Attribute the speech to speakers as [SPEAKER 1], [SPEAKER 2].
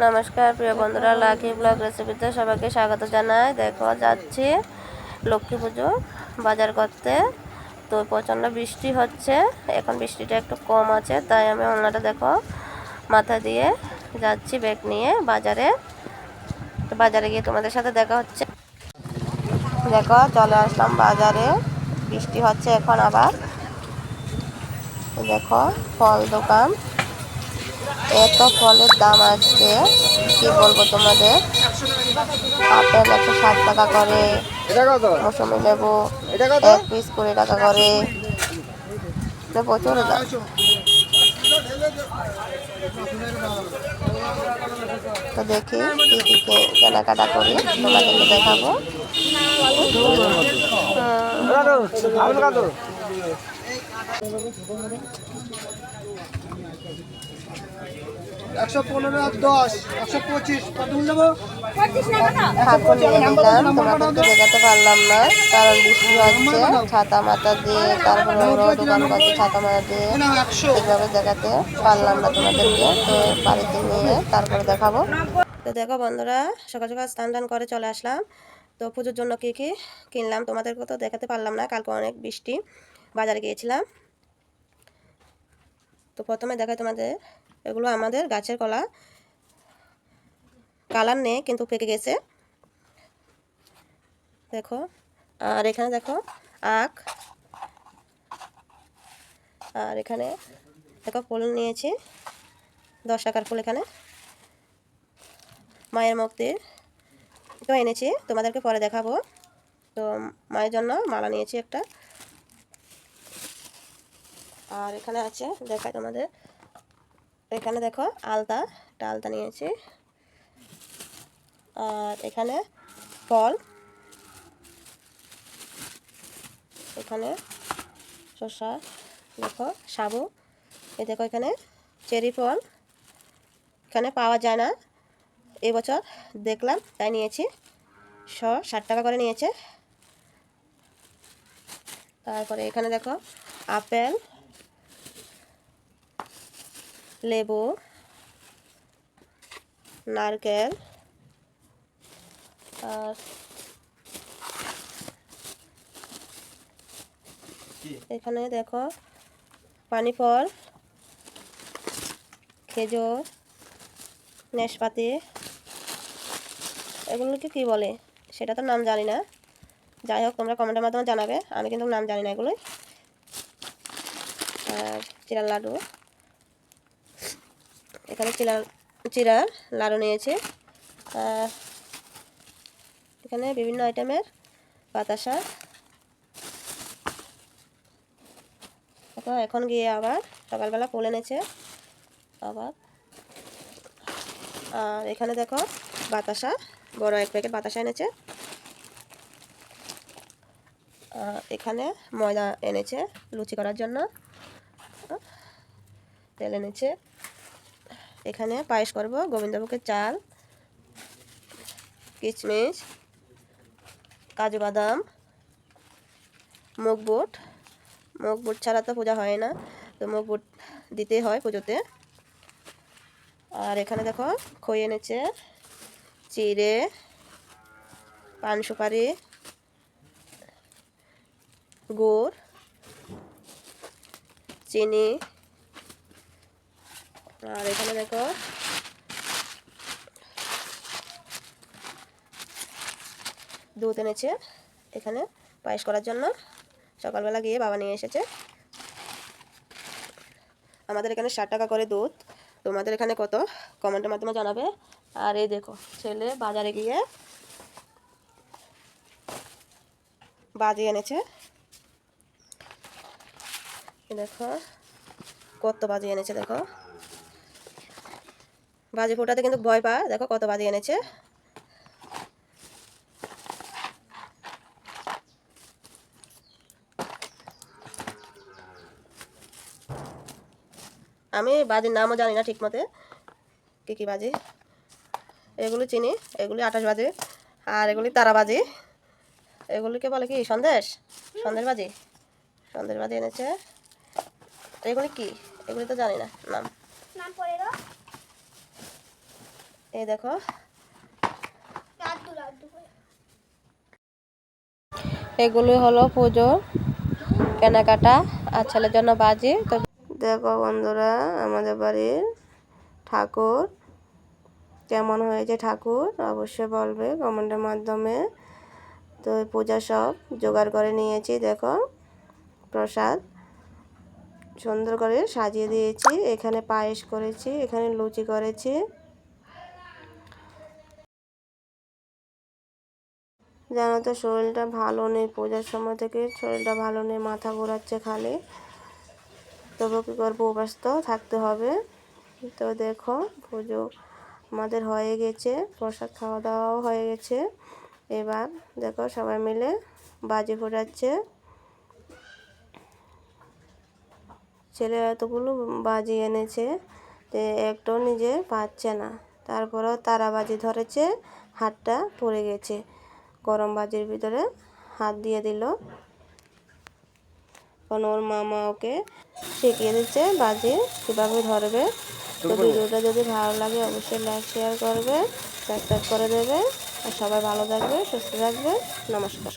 [SPEAKER 1] নমস্কার প্রিয় বন্ধুরা, লাকি ব্লগ রেসিপিতে সবাইকে স্বাগত জানাই। দেখো যাচ্ছি লক্ষ্মী পুজো বাজার করতে। তো প্রচণ্ড বৃষ্টি হচ্ছে, এখন বৃষ্টিটা একটু কম আছে, তাই আমি ওনাটা দেখো মাথা দিয়ে যাচ্ছি ব্যাগ নিয়ে বাজারে। তো বাজারে গিয়ে তোমাদের সাথে দেখা হচ্ছে। দেখো চলে আসলাম বাজারে, বৃষ্টি হচ্ছে এখন আবার। দেখো ফল দোকান, এত ফলের দাম আজকে কি বলবো তোমাদের। আপেল 160 টাকা করে, মৌসুমি লেবু 1 পিস 20 টাকা করে, প্রচুর দাম। তো দেখি কি কি কেনাকাটা করি, তোমাদেরকে দেখাবো।
[SPEAKER 2] 115 আর 10 125 কত নেবো?
[SPEAKER 1] ঠাকুর নিয়ে নিলাম, তোমাদেরকে দেখাতে পারলাম না কারণ বৃষ্টি হচ্ছে। ছাতা মাথা দিয়ে, তারপরে ওরাও দোকান করছে ছাতা মাথা দিয়ে, এইভাবে দেখাতে পারলাম না তোমাদেরকে। তো বাড়িতে নিয়ে তারপরে দেখাবো। তো দেখো বন্ধুরা, সকাল সকাল স্নান টান করে চলে আসলাম। তো পুজোর জন্য কী কী কিনলাম তোমাদেরকে তো দেখাতে পারলাম না, কালকে অনেক বৃষ্টি, বাজারে গিয়েছিলাম। তো প্রথমে দেখাই তোমাদের, এগুলো আমাদের গাছের কলা, কালার নেই কিন্তু পেকে গেছে দেখো। আর এখানে দেখো আখ, আর এখানে দেখো ফুল নিয়েছি 10 টাকার ফুল। এখানে মায়ের মুক্তির তো এনেছি, তোমাদেরকে পরে দেখাবো। তো মায়ের জন্য মালা নিয়েছি একটা। আর এখানে আছে দেখাই তোমাদের, এখানে দেখো আলতা, একটা আলতা নিয়েছি। আর এখানে ফল, এখানে শসা, দেখো সাবু, এই দেখো এখানে চেরি ফল, এখানে পাওয়া যায় না, এবছর দেখলাম তাই নিয়েছি। 60 টাকা করে নিয়েছে। তারপরে এখানে দেখো আপেল, লেবু, নারকেল, আর এখানে দেখো পানি ফল, খেজুর, নাশপাতি, এগুলোকে কি বলে সেটা তো নাম জানি না। যাই হোক তোমরা কমেন্টের মাধ্যমে জানাবে, আমি কিন্তু নাম জানি না এগুলোই। আর চিড়ার লাড্ডু, এখানে চিড়ার লাড়ু নিয়েছি। আর এখানে বিভিন্ন আইটেমের বাতাসা। এখন গিয়ে আবার সকালবেলা ফুল এনেছে আবার। আর এখানে দেখো বাতাসা, বড় 1 প্যাকেট বাতাসা এনেছে। এখানে ময়দা এনেছে লুচি করার জন্য, তেল এনেছে। এখানে পায়েস করব, গোবিন্দভোগের চাল, কিশমিশ, কাজু বাদাম, মুগ বুট। মুগ বুট ছাড়া তো পূজা হয় না, তো মুগ বুট দিতে হয় পুজোতে। আর এখানে দেখো খই এনেছে, চিড়ে, পান সুপারি, গুড়, চিনি। আর এখানে দেখো দুধ এনেছে, এখানে পায়েস করার জন্য সকালবেলা গিয়ে বাবা নিয়ে এসেছে। আমাদের এখানে 60 টাকা করে দুধ, তোমাদের এখানে কত কমেন্টের মাধ্যমে জানাবে। আর এই দেখো ছেলে বাজারে গিয়ে বাজি এনেছে, দেখো কত বাজি এনেছে। দেখো বাজি ফোটাতে কিন্তু ভয় পায়, দেখো কত বাজি এনেছে। আমি বাজির নামও জানি না ঠিক মতে কী কী বাজি। এগুলি চিনি, এগুলি 28 বাজি, আর এগুলি তারা বাজি। এগুলিকে বলে কি সন্দেশ, সন্দেশ বাজি, সন্দেশ বাজি এনেছে। এগুলি কি, এগুলি তো জানি না নাম। এই দেখো এগুলো হলো পুজো কেনাকাটা আর ছেলের জন্য বাজি। তো দেখো বন্ধুরা আমাদের বাড়ির ঠাকুর কেমন হয়েছে, ঠাকুর অবশ্যই বলবে কমেন্টের মাধ্যমে। তো পূজা সব জোগাড় করে নিয়েছি, দেখো প্রসাদ সুন্দর করে সাজিয়ে দিয়েছি। এখানে পায়েস করেছি, এখানে লুচি করেছি। জানো তো শরীরটা ভালো নেই, পূজার সময় থেকে শরীরটা ভালো নেই, মাথা ঘোরাচ্ছে খালি। তবু কী করবো, উপাস তো থাকতে হবে। তো দেখো পুজো আমাদের হয়ে গেছে, প্রসাদ খাওয়া দাওয়াও হয়ে গেছে। এবার দেখো সবাই মিলে বাজি ফোটাচ্ছে। ছেলে এতগুলো বাজি এনেছে, যে একটাও নিজে পাচ্ছে না। তারপরেও তারা বাজি ধরেছে, হাতটা পড়ে গেছে, গরম বাজির ভিতরে হাত দিয়ে দিল। কারণ ওর মামা ওকে শিখিয়ে দিচ্ছে বাজি কীভাবে ধরবে। তো ভিডিওটা যদি ভালো লাগে অবশ্যই লাইক শেয়ার করবে, সাবস্ক্রাইব করে দেবে। আর সবাই ভালো থাকবে, সুস্থ থাকবে। নমস্কার।